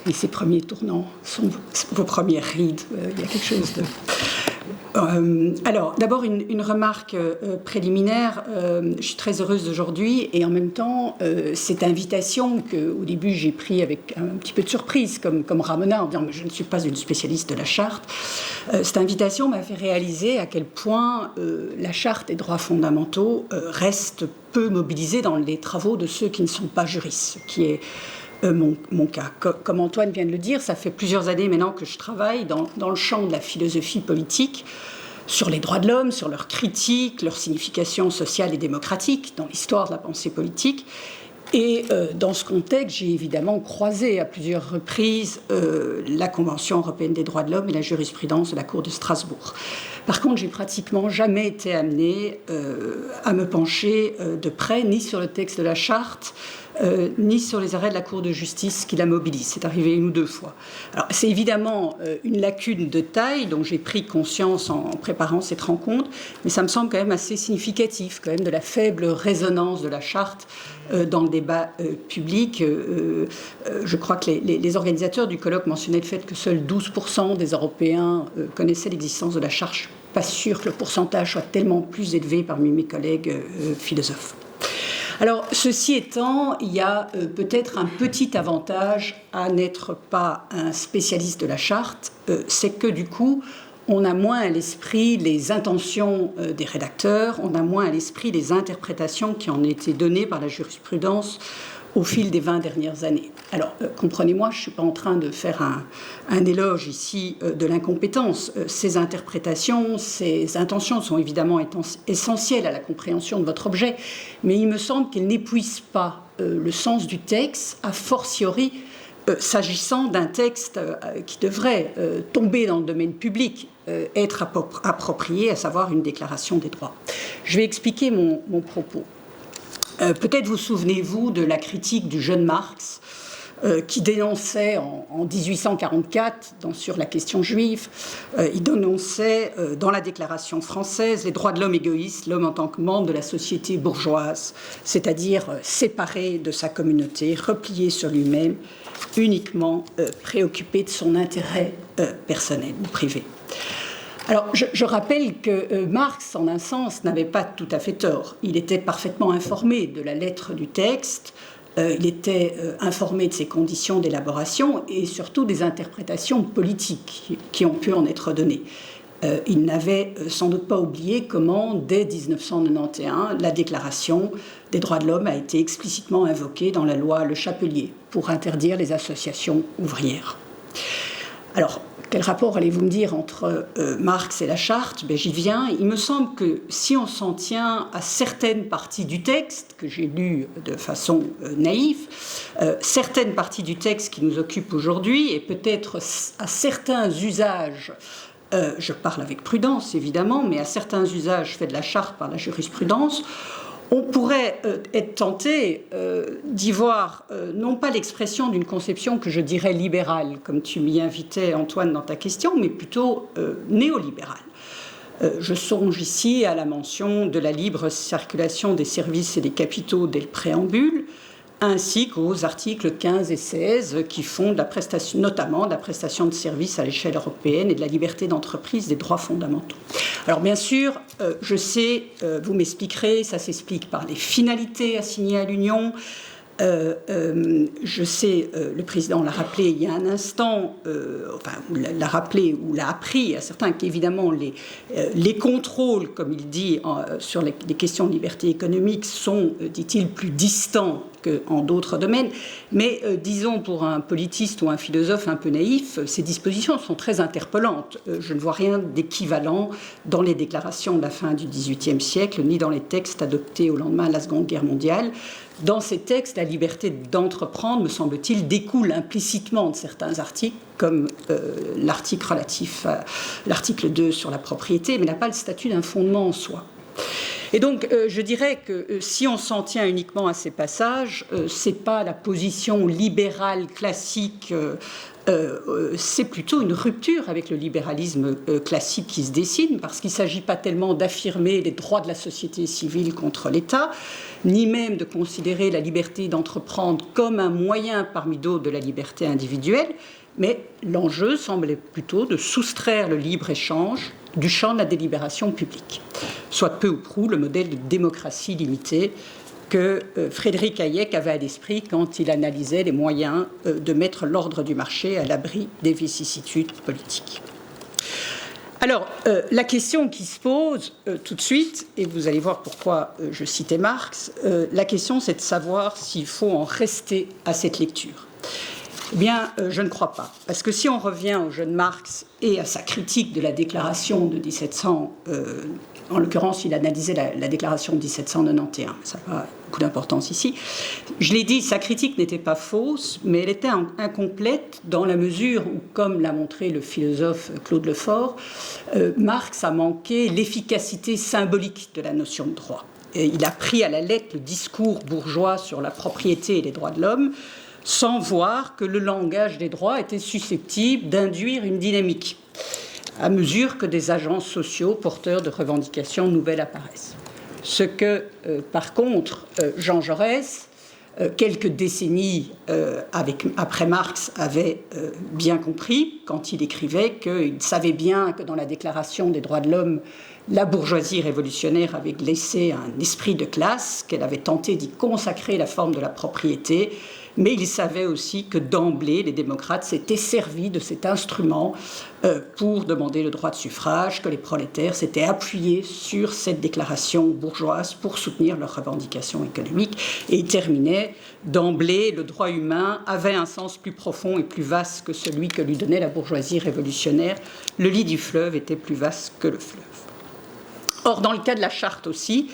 et ses premiers tournants sont vos premières rides. Il y a quelque chose de... Alors, d'abord, une remarque préliminaire. Je suis très heureuse d'aujourd'hui et en même temps, cette invitation qu'au début j'ai pris avec un petit peu de surprise, comme Ramona, en disant « je ne suis pas une spécialiste de la charte », cette invitation m'a fait réaliser à quel point la charte des droits fondamentaux reste peu mobilisée dans les travaux de ceux qui ne sont pas juristes, ce qui est mon cas. Comme Antoine vient de le dire, ça fait plusieurs années maintenant que je travaille dans le champ de la philosophie politique, sur les droits de l'homme, sur leur critique, leur signification sociale et démocratique dans l'histoire de la pensée politique. Et dans ce contexte, j'ai évidemment croisé à plusieurs reprises la Convention européenne des droits de l'homme et la jurisprudence de la Cour de Strasbourg. Par contre, j'ai pratiquement jamais été amenée à me pencher de près ni sur le texte de la charte, ni sur les arrêts de la Cour de justice qui la mobilise. C'est arrivé une ou deux fois. Alors, c'est évidemment une lacune de taille dont j'ai pris conscience en préparant cette rencontre, mais ça me semble quand même assez significatif quand même de la faible résonance de la charte dans le débat public. Je crois que les organisateurs du colloque mentionnaient le fait que seuls 12% des Européens connaissaient l'existence de la charte pas sûre que le pourcentage soit tellement plus élevé parmi mes collègues philosophes. Alors, ceci étant, il y a peut-être un petit avantage à n'être pas un spécialiste de la charte, c'est que du coup, on a moins à l'esprit les intentions des rédacteurs, on a moins à l'esprit les interprétations qui ont été données par la jurisprudence au fil des 20 dernières années. Alors, comprenez-moi, je ne suis pas en train de faire un éloge ici de l'incompétence. Ces interprétations, ces intentions sont évidemment essentielles à la compréhension de votre objet, mais il me semble qu'elles n'épuisent pas le sens du texte, a fortiori s'agissant d'un texte qui devrait tomber dans le domaine public, être approprié, à savoir une déclaration des droits. Je vais expliquer mon propos. Peut-être vous souvenez-vous de la critique du jeune Marx qui dénonçait en 1844 sur la question juive, il dénonçait dans la Déclaration française les droits de l'homme égoïste, l'homme en tant que membre de la société bourgeoise, c'est-à-dire séparé de sa communauté, replié sur lui-même, uniquement préoccupé de son intérêt personnel ou privé. Alors, je rappelle que Marx, en un sens, n'avait pas tout à fait tort. Il était parfaitement informé de la lettre du texte, il était informé de ses conditions d'élaboration et surtout des interprétations politiques qui ont pu en être données. Il n'avait sans doute pas oublié comment, dès 1991, la Déclaration des droits de l'homme a été explicitement invoquée dans la loi Le Chapelier pour interdire les associations ouvrières. Alors, quel rapport allez-vous me dire entre Marx et la charte? J'y viens. Il me semble que si on s'en tient à certaines parties du texte, que j'ai lues de façon naïve, certaines parties du texte qui nous occupent aujourd'hui, et peut-être à certains usages, je parle avec prudence évidemment, mais à certains usages faits de la charte par la jurisprudence, on pourrait être tenté d'y voir non pas l'expression d'une conception que je dirais libérale, comme tu m'y invitais, Antoine, dans ta question, mais plutôt néolibérale. Je songe ici à la mention de la libre circulation des services et des capitaux dès le préambule, ainsi qu'aux articles 15 et 16 qui font de la prestation, notamment de la prestation de services à l'échelle européenne et de la liberté d'entreprise, des droits fondamentaux. Alors bien sûr, je sais, vous m'expliquerez, ça s'explique par les finalités assignées à l'Union. Je sais, le président l'a rappelé il y a un instant, l'a rappelé ou l'a appris à certains qu'évidemment les contrôles, comme il dit, sur les questions de liberté économique sont, dit-il, plus distants qu'en d'autres domaines. Mais disons, pour un politiste ou un philosophe un peu naïf, ces dispositions sont très interpellantes. Je ne vois rien d'équivalent dans les déclarations de la fin du XVIIIe siècle, ni dans les textes adoptés au lendemain de la Seconde Guerre mondiale. Dans ces textes, la liberté d'entreprendre, me semble-t-il, découle implicitement de certains articles, comme l'article relatif à l'article 2 sur la propriété, mais n'a pas le statut d'un fondement en soi. Et donc, je dirais que si on s'en tient uniquement à ces passages, c'est pas la position libérale classique, c'est plutôt une rupture avec le libéralisme classique qui se dessine, parce qu'il ne s'agit pas tellement d'affirmer les droits de la société civile contre l'État, ni même de considérer la liberté d'entreprendre comme un moyen parmi d'autres de la liberté individuelle, mais l'enjeu semble plutôt de soustraire le libre-échange du champ de la délibération publique, soit peu ou prou le modèle de démocratie limitée que Frédéric Hayek avait à l'esprit quand il analysait les moyens de mettre l'ordre du marché à l'abri des vicissitudes politiques. Alors, la question qui se pose tout de suite, et vous allez voir pourquoi je citais Marx, la question c'est de savoir s'il faut en rester à cette lecture. Eh bien, je ne crois pas. Parce que si on revient au jeune Marx et à sa critique de la déclaration de 1700, en l'occurrence, il analysait la déclaration de 1791, ça n'a pas beaucoup d'importance ici. Je l'ai dit, sa critique n'était pas fausse, mais elle était incomplète dans la mesure où, comme l'a montré le philosophe Claude Lefort, Marx a manqué l'efficacité symbolique de la notion de droit. Et il a pris à la lettre le discours bourgeois sur la propriété et les droits de l'homme, sans voir que le langage des droits était susceptible d'induire une dynamique, à mesure que des agents sociaux porteurs de revendications nouvelles apparaissent. Ce que, par contre, Jean Jaurès quelques décennies après Marx, avait bien compris quand il écrivait qu'il savait bien que dans la Déclaration des droits de l'homme, la bourgeoisie révolutionnaire avait laissé un esprit de classe, qu'elle avait tenté d'y consacrer la forme de la propriété, mais il savait aussi que d'emblée, les démocrates s'étaient servis de cet instrument pour demander le droit de suffrage, que les prolétaires s'étaient appuyés sur cette déclaration bourgeoise pour soutenir leurs revendications économiques. Et il terminait, d'emblée, le droit humain avait un sens plus profond et plus vaste que celui que lui donnait la bourgeoisie révolutionnaire. Le lit du fleuve était plus vaste que le fleuve. Or, dans le cas de la charte aussi,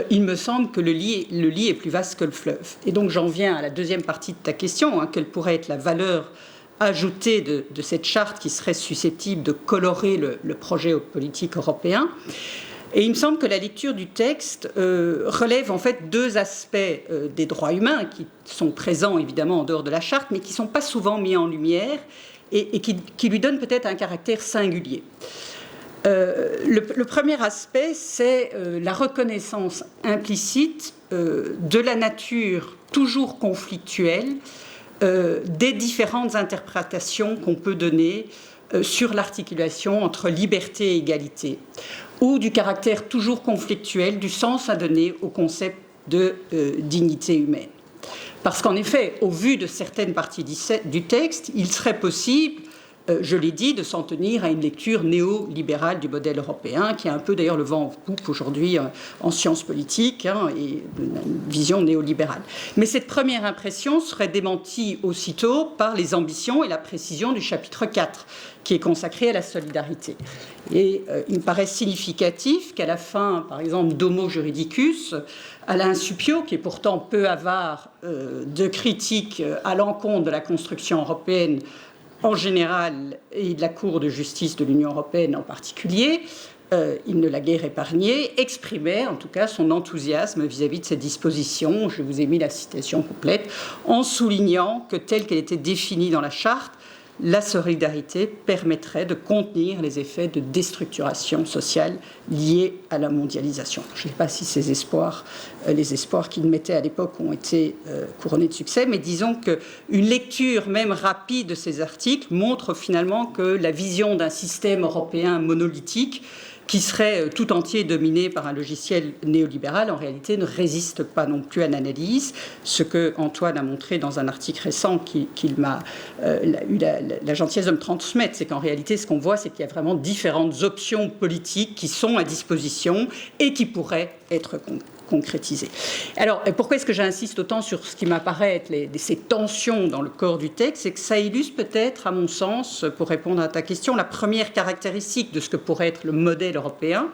il me semble que le lit est plus vaste que le fleuve. Et donc j'en viens à la deuxième partie de ta question, quelle pourrait être la valeur ajoutée de cette charte qui serait susceptible de colorer le projet politique européen. Et il me semble que la lecture du texte relève en fait deux aspects des droits humains qui sont présents évidemment en dehors de la charte, mais qui ne sont pas souvent mis en lumière et qui lui donnent peut-être un caractère singulier. Le premier aspect, c'est la reconnaissance implicite de la nature toujours conflictuelle des différentes interprétations qu'on peut donner sur l'articulation entre liberté et égalité, ou du caractère toujours conflictuel du sens à donner au concept de dignité humaine. Parce qu'en effet, au vu de certaines parties du texte, il serait possible, je l'ai dit, de s'en tenir à une lecture néolibérale du modèle européen, qui a un peu d'ailleurs le vent en poupe aujourd'hui en sciences politiques, et une vision néolibérale. Mais cette première impression serait démentie aussitôt par les ambitions et la précision du chapitre 4, qui est consacré à la solidarité. Et il me paraît significatif qu'à la fin, par exemple, d'Homo Juridicus, Alain Supiot, qui est pourtant peu avare de critiques à l'encontre de la construction européenne en général et de la Cour de justice de l'Union européenne en particulier, il ne l'a guère épargné, exprimait en tout cas son enthousiasme vis-à-vis de cette disposition. Je vous ai mis la citation complète, en soulignant que telle qu'elle était définie dans la charte, la solidarité permettrait de contenir les effets de déstructuration sociale liés à la mondialisation. Je ne sais pas si ces espoirs, les espoirs qu'il mettait à l'époque ont été couronnés de succès, mais disons qu'une lecture même rapide de ces articles montre finalement que la vision d'un système européen monolithique qui serait tout entier dominé par un logiciel néolibéral, en réalité ne résiste pas non plus à l'analyse. Ce que Antoine a montré dans un article récent qu'il m'a eu la gentillesse de me transmettre, c'est qu'en réalité, ce qu'on voit, c'est qu'il y a vraiment différentes options politiques qui sont à disposition et qui pourraient être concrétisées. Alors, pourquoi est-ce que j'insiste autant sur ce qui m'apparaît être ces tensions dans le corps du texte? C'est que ça illustre peut-être, à mon sens, pour répondre à ta question, la première caractéristique de ce que pourrait être le modèle européen,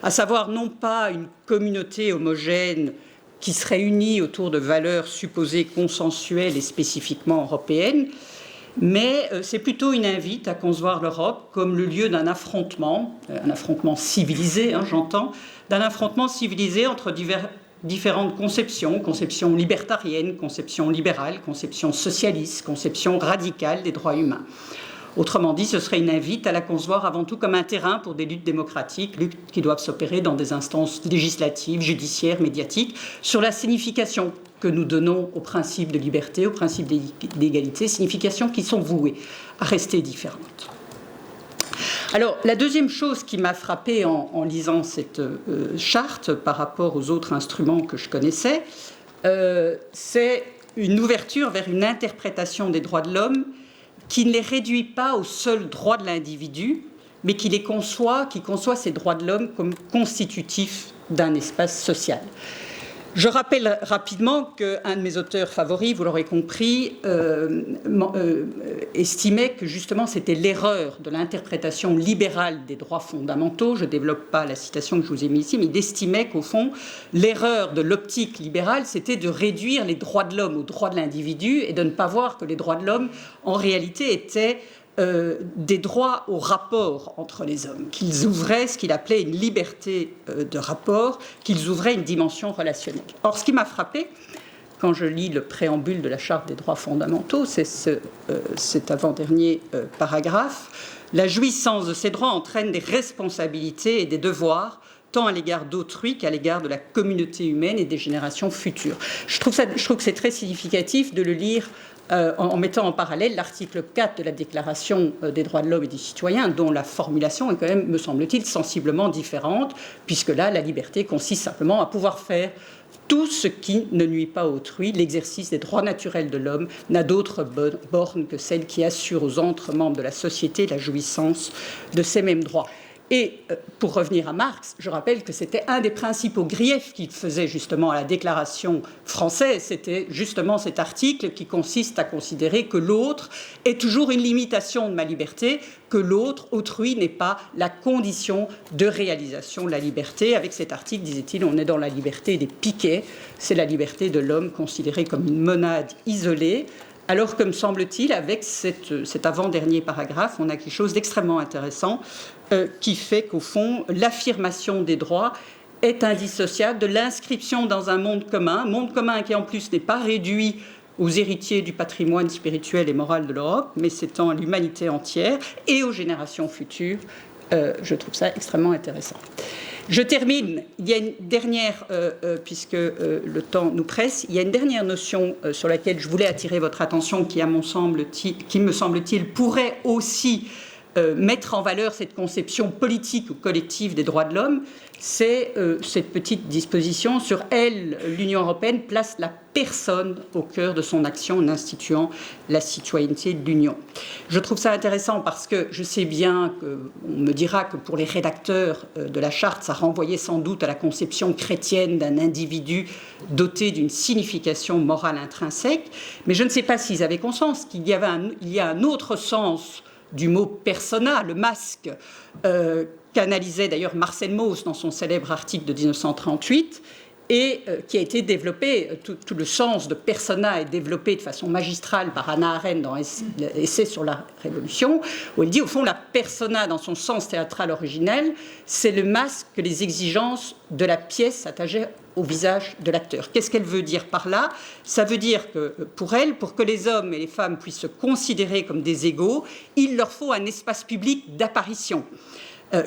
à savoir non pas une communauté homogène qui serait unie autour de valeurs supposées consensuelles et spécifiquement européennes, mais c'est plutôt une invite à concevoir l'Europe comme le lieu d'un affrontement civilisé, j'entends, d'un affrontement civilisé entre différentes conceptions libertariennes, conceptions libérales, conceptions socialistes, conceptions radicales des droits humains. Autrement dit, ce serait une invite à la concevoir avant tout comme un terrain pour des luttes démocratiques, luttes qui doivent s'opérer dans des instances législatives, judiciaires, médiatiques, sur la signification que nous donnons aux principes de liberté, aux principes d'égalité, significations qui sont vouées à rester différentes. Alors, la deuxième chose qui m'a frappée en lisant cette charte par rapport aux autres instruments que je connaissais, c'est une ouverture vers une interprétation des droits de l'homme qui ne les réduit pas aux seuls droits de l'individu, mais qui conçoit ces droits de l'homme comme constitutifs d'un espace social. Je rappelle rapidement qu'un de mes auteurs favoris, vous l'aurez compris, estimait que justement c'était l'erreur de l'interprétation libérale des droits fondamentaux. Je ne développe pas la citation que je vous ai mise ici, mais il estimait qu'au fond, l'erreur de l'optique libérale, c'était de réduire les droits de l'homme aux droits de l'individu et de ne pas voir que les droits de l'homme, en réalité, étaient des droits au rapport entre les hommes, qu'ils ouvraient ce qu'il appelait une liberté de rapport, qu'ils ouvraient une dimension relationnelle. Or, ce qui m'a frappé, quand je lis le préambule de la Charte des droits fondamentaux, c'est cet avant-dernier paragraphe, la jouissance de ces droits entraîne des responsabilités et des devoirs tant à l'égard d'autrui qu'à l'égard de la communauté humaine et des générations futures. Je trouve que c'est très significatif de le lire en mettant en parallèle l'article 4 de la Déclaration des droits de l'homme et des citoyens, dont la formulation est quand même, me semble-t-il, sensiblement différente, puisque là, la liberté consiste simplement à pouvoir faire tout ce qui ne nuit pas à autrui. L'exercice des droits naturels de l'homme n'a d'autre borne que celle qui assure aux autres membres de la société la jouissance de ces mêmes droits. Et pour revenir à Marx, je rappelle que c'était un des principaux griefs qu'il faisait justement à la Déclaration française. C'était justement cet article qui consiste à considérer que l'autre est toujours une limitation de ma liberté, que l'autre, autrui, n'est pas la condition de réalisation de la liberté. Avec cet article, disait-il, on est dans la liberté des piquets, c'est la liberté de l'homme considérée comme une monade isolée. Alors que, me semble-t-il, avec cet avant-dernier paragraphe, on a quelque chose d'extrêmement intéressant qui fait qu'au fond, l'affirmation des droits est indissociable de l'inscription dans un monde commun qui en plus n'est pas réduit aux héritiers du patrimoine spirituel et moral de l'Europe, mais s'étend à l'humanité entière et aux générations futures. Je trouve ça extrêmement intéressant. Je termine. Il y a une dernière, puisque le temps nous presse, il y a une dernière notion sur laquelle je voulais attirer votre attention qui me semble-t-il, pourrait aussi mettre en valeur cette conception politique ou collective des droits de l'homme. C'est cette petite disposition sur elle, l'Union européenne place la personne au cœur de son action en instituant la citoyenneté de l'Union. Je trouve ça intéressant parce que je sais bien qu'on me dira que pour les rédacteurs de la charte, ça renvoyait sans doute à la conception chrétienne d'un individu doté d'une signification morale intrinsèque, mais je ne sais pas s'ils avaient conscience qu'il y a un autre sens du mot persona, le masque, qu'analysait d'ailleurs Marcel Mauss dans son célèbre article de 1938, et qui a été développé, tout le sens de persona est développé de façon magistrale par Hannah Arendt dans l'essai sur la Révolution, où elle dit au fond la persona dans son sens théâtral originel, c'est le masque que les exigences de la pièce attachaient au visage de l'acteur. Qu'est-ce qu'elle veut dire par là? Ça veut dire que pour elle, pour que les hommes et les femmes puissent se considérer comme des égaux, il leur faut un espace public d'apparition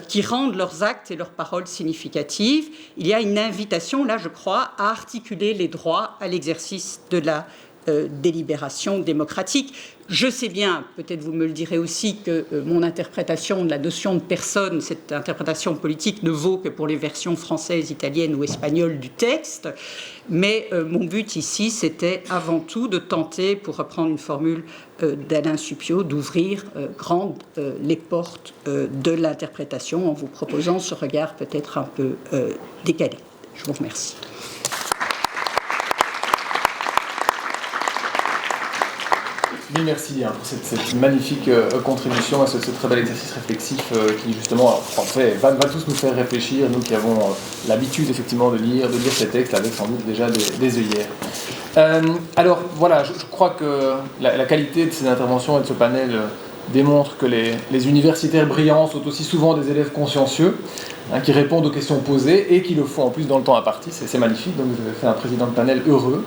qui rendent leurs actes et leurs paroles significatives. Il y a une invitation, là je crois, à articuler les droits à l'exercice de la délibération démocratique. Je sais bien, peut-être vous me le direz aussi, que mon interprétation de la notion de personne, cette interprétation politique ne vaut que pour les versions françaises, italiennes ou espagnoles du texte, mais mon but ici, c'était avant tout de tenter, pour reprendre une formule d'Alain Supiot, d'ouvrir grandes les portes de l'interprétation en vous proposant ce regard peut-être un peu décalé. Je vous remercie.
Oui, merci pour cette magnifique contribution et ce très bel exercice réflexif qui, justement, en français, va tous nous faire réfléchir, nous qui avons l'habitude, effectivement, de lire ces textes avec sans doute déjà des œillères. Alors, voilà, je crois que la qualité de ces interventions et de ce panel démontre que les universitaires brillants sont aussi souvent des élèves consciencieux, qui répondent aux questions posées et qui le font en plus dans le temps imparti. C'est magnifique, donc vous avez fait un président de panel heureux.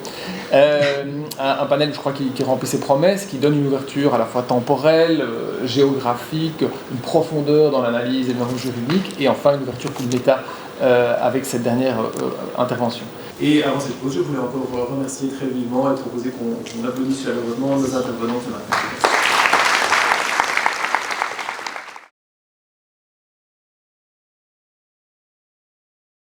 Un panel, je crois, qui remplit ses promesses, qui donne une ouverture à la fois temporelle, géographique, une profondeur dans l'analyse et le langage juridique, et enfin une ouverture plus méta avec cette dernière intervention. Et avant cette pause, je voulais encore remercier très vivement et proposer qu'on applaudisse chaleureusement nos intervenants ce matin.